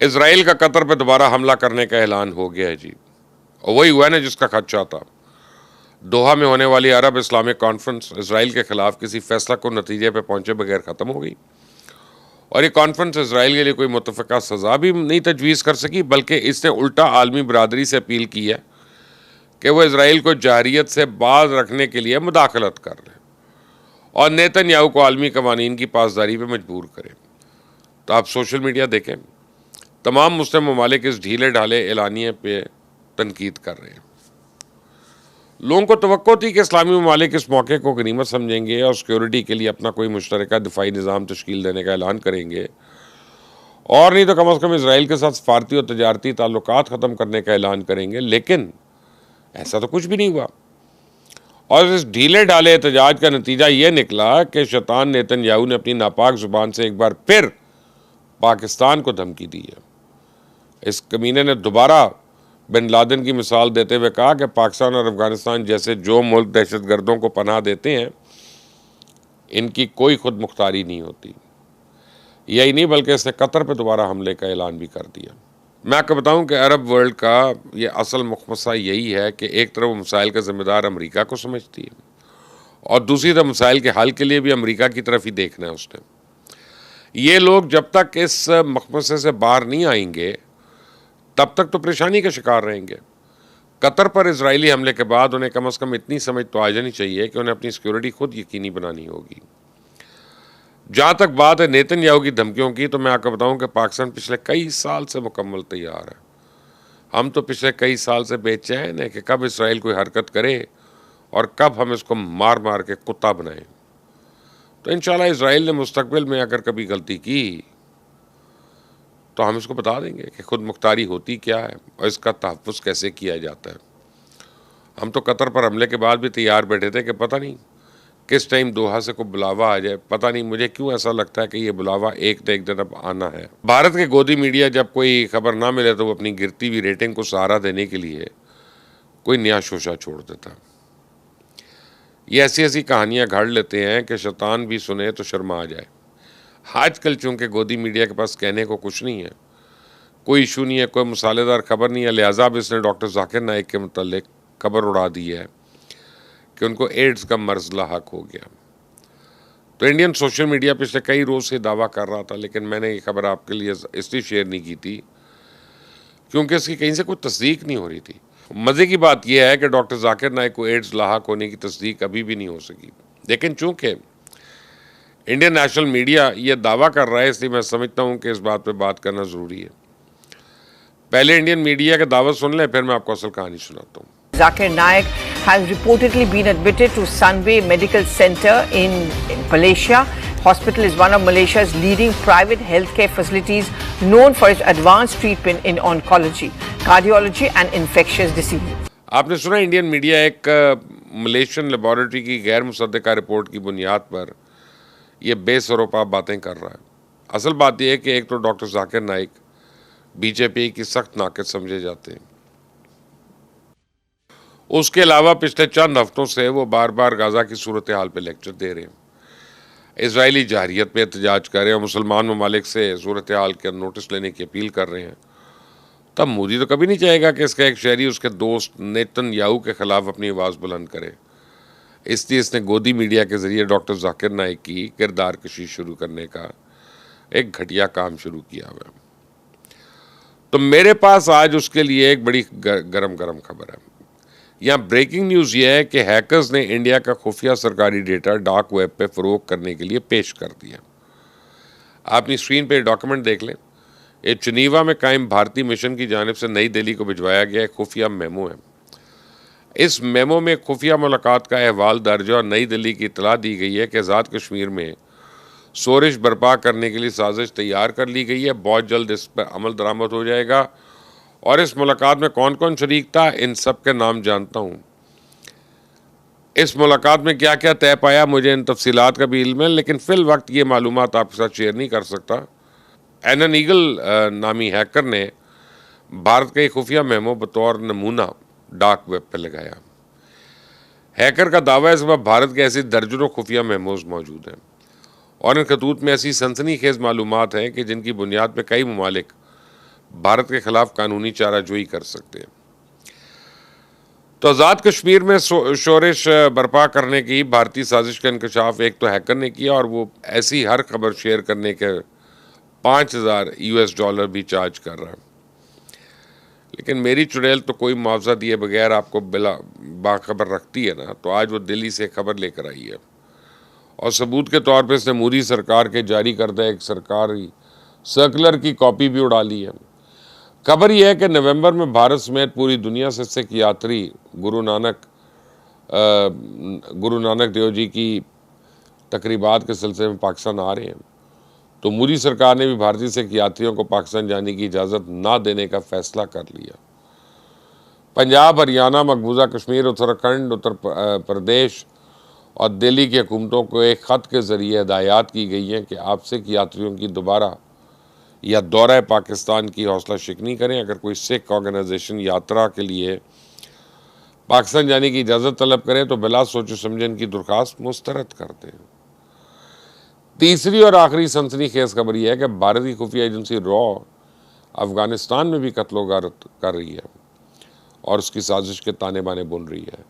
Israel का Qatar पर दोबारा हमला करने का ऐलान हो गया है जी, और वही हुआ है ना जिसका खदशा था। दोहा में होने वाली अरब इस्लामिक कॉन्फ्रेंस इजराइल के खिलाफ किसी फैसला को नतीजे पर पहुंचे बगैर ख़त्म हो गई, और ये कॉन्फ्रेंस इजराइल के लिए कोई मुतफ़िका सज़ा भी नहीं तजवीज़ कर सकी, बल्कि इसने उल्टा आलमी बरादरी से अपील की है कि वह इजराइल को जारियत से बाज रखने के लिए मुदाखलत कर लें और नेतन्याहू को आलमी कवानीन की पासदारी पर मजबूर करें। तो आप सोशल मीडिया देखें, तमाम मुस्लिम ममालिक इस ढीले ढाले एलानिए पे तनकीद कर रहे हैं। लोगों को तवक्को थी कि इस्लामी ममालिक इस मौके को गनीमत समझेंगे और सिक्योरिटी के लिए अपना कोई मुश्तरका दिफाई निज़ाम तश्कील देने का ऐलान करेंगे, और नहीं तो कम अज़ कम इसराइल के साथ सफारती और तजारती ताल्लुकात ख़त्म करने का ऐलान करेंगे। लेकिन ऐसा तो कुछ भी नहीं हुआ, और इस ढीले ढाले एहतजाज का नतीजा ये निकला कि शैतान नेतन्याहू ने अपनी नापाक ज़ुबान से एक बार फिर पाकिस्तान को धमकी दी है। इस कमीने ने दोबारा बिन लादेन की मिसाल देते हुए कहा कि पाकिस्तान और अफगानिस्तान जैसे जो मुल्क दहशतगर्दों को पनाह देते हैं, इनकी कोई खुद मुख्तारी नहीं होती। यही नहीं, बल्कि इसने कतर पर दोबारा हमले का ऐलान भी कर दिया। मैं आपको बताऊं कि अरब वर्ल्ड का ये असल मुखमसा यही है कि एक तरफ मसाइल का ज़िम्मेदार अमेरिका को समझती है, और दूसरी तरफ मसाइल के हल के लिए भी अमेरिका की तरफ ही देखना है उसने। ये लोग जब तक इस मखमसे से बाहर नहीं आएंगे तब तक तो परेशानी का शिकार रहेंगे। कतर पर इजरायली हमले के बाद उन्हें कम अज़ कम इतनी समझ तो आ जानी चाहिए कि उन्हें अपनी सिक्योरिटी खुद यकीनी बनानी होगी। जहाँ तक बात है नेतन्याहू की धमकियों की, तो मैं आपको बताऊं कि पाकिस्तान पिछले कई साल से मुकम्मल तैयार है। हम तो पिछले कई साल से बेचैन है कि कब इसराइल कोई हरकत करे और कब हम इसको मार मार के कुत्ता बनाएं। तो इंशाल्लाह इसराइल ने मुस्तकबिल में अगर कभी गलती की तो हम इसको बता देंगे कि खुद मुख्तारी होती क्या है और इसका तहफ़्फ़ुज़ कैसे किया जाता है। हम तो कतर पर हमले के बाद भी तैयार बैठे थे कि पता नहीं किस टाइम दोहा से कोई बुलावा आ जाए। पता नहीं मुझे क्यों ऐसा लगता है कि ये बुलावा एक न एक दिन अब आना है। भारत के गोदी मीडिया जब कोई खबर ना मिले तो वो अपनी गिरती हुई रेटिंग को सहारा देने के लिए कोई नया शोशा छोड़ देता। ये ऐसी ऐसी कहानियाँ घड़ लेते हैं कि शैतान भी सुने तो शर्मा आ जाए। आजकल चूँकि गोदी मीडिया के पास कहने को कुछ नहीं है, कोई इशू नहीं है, कोई मसालेदार खबर नहीं है, लिहाजा अब इसने डॉक्टर जाकिर नाइक के मुतल्लिक खबर उड़ा दी है कि उनको एड्स का मर्ज लाहक हो गया। तो इंडियन सोशल मीडिया पिछले कई रोज़ से दावा कर रहा था, लेकिन मैंने ये खबर आपके लिए इसलिए शेयर नहीं की थी क्योंकि इसकी कहीं से कोई तस्दीक नहीं हो रही थी। मज़े की बात यह है कि डॉक्टर जाकिर नाइक को एड्स लाहक होने की तस्दीक अभी भी नहीं हो सकी, लेकिन चूँकि इंडियन नेशनल मीडिया ये दावा कर रहा है, इसलिए मैं समझता हूँ कि इस बात पे बात करना ज़रूरी है। पहले इंडियन मीडिया का दावा सुन लें, फिर मैं आपको असल कहानी सुनाता हूँ। Zakir Naik has reportedly been admitted to Sunway Medical Center in Malaysia. Hospital is one of Malaysia's leading private healthcare facilities, known for its advanced treatment in oncology, cardiology and infectious diseases. आपने सुना, Indian media एक Malaysian laboratory की गैर मुसद्दका report की बुनियाद पर ये बेसरोपा बातें कर रहा है। असल बात यह है कि एक तो डॉक्टर जाकिर नाइक बीजेपी की सख्त नाक़िद समझे जाते हैं, उसके अलावा पिछले चंद हफ्तों से वो बार बार गाज़ा की सूरत हाल पर लेक्चर दे रहे हैं, इसराइली जारियत पे एहतजाज कर रहे हैं, मुसलमान ममालिक से सूरत हाल के नोटिस लेने की अपील कर रहे हैं। तब मोदी तो कभी नहीं चाहेगा कि इसका एक शहरी उसके दोस्त नेतन्याहू के ख़िलाफ़ अपनी आवाज़ बुलंद करे। इसलिए इसने गोदी मीडिया के ज़रिए डॉक्टर जाकिर नाइक की किरदार कशी शुरू करने का एक घटिया काम शुरू किया हुआ है। तो मेरे पास आज उसके लिए एक बड़ी गरम खबर है। यहाँ ब्रेकिंग न्यूज़ ये है कि हैकर्स ने इंडिया का खुफिया सरकारी डेटा डार्क वेब पे फ़रोग करने के लिए पेश कर दिया। आपनी स्क्रीन पे डॉक्यूमेंट देख लें। ये जिनीवा में कायम भारतीय मिशन की जानिब से नई दिल्ली को भिजवाया गया एक खुफिया मेमो है। इस मेमो में खुफिया मुलाकात का अहवाल दर्ज है और नई दिल्ली की इतला दी गई है कि आज़ाद कश्मीर में सोरिश बर्पा करने के लिए साजिश तैयार कर ली गई है। बहुत जल्द इस पर अमल दरामद हो जाएगा, और इस मुलाकात में कौन कौन शरीक था इन सब के नाम जानता हूँ। इस मुलाकात में क्या क्या तय पाया मुझे इन तफसीलात का भी इल्म है, लेकिन फिल वक्त ये मालूमात आपके साथ शेयर नहीं कर सकता। एनन ईगल नामी हैकर ने भारत का एक खुफिया मेमो बतौर नमूना डार्क वेब पर लगाया। हैकर का दावा है इस वक्त भारत के ऐसे दर्जनों खुफिया मेमोज मौजूद हैं, और इन खतूत में ऐसी सनसनीखेज मालूमात हैं कि जिनकी बुनियाद पर कई ममालिक भारत के खिलाफ कानूनी चाराजोई कर सकते हैं। तो आज़ाद कश्मीर में शोरिश बर्पा करने की भारतीय साजिश का इंकशाफ एक तो हैकर ने किया और वो ऐसी हर खबर शेयर करने के $5000 भी चार्ज कर रहा है। लेकिन मेरी चुड़ैल तो कोई मुआवजा दिए बगैर आपको बिला बाखबर रखती है ना, तो आज वो दिल्ली से खबर लेकर आई है और सबूत के तौर पे इसने मोदी सरकार के जारी करदा एक सरकारी सर्कुलर की कॉपी भी उड़ा ली है। खबर यह है कि नवंबर में भारत समेत पूरी दुनिया से सिख यात्री गुरु नानक देव जी की तकरीबात के सिलसिले में पाकिस्तान आ रहे हैं। तो मोदी सरकार ने भी भारतीय सिख यात्रियों को पाकिस्तान जाने की इजाज़त ना देने का फैसला कर लिया। पंजाब, हरियाणा, मकबूजा कश्मीर, उत्तराखंड, उत्तर प्रदेश और दिल्ली की हुकूमतों को एक ख़त के ज़रिए हिदायत की गई है कि आप सिख यात्रियों की दोबारा या दौरा पाकिस्तान की हौसला शिकनी करें। अगर कोई सिख ऑर्गेनाइजेशन यात्रा के लिए पाकिस्तान जाने की इजाज़त तलब करें तो बिला सोचो समझे इनकी दरख्वास्त मुस्तरद कर दें। तीसरी और आखिरी सनसनीखेज खबर यह है कि भारतीय खुफिया एजेंसी रॉ अफगानिस्तान में भी कत्लो गारत कर रही है और उसकी साजिश के ताने बाने बुन रही है।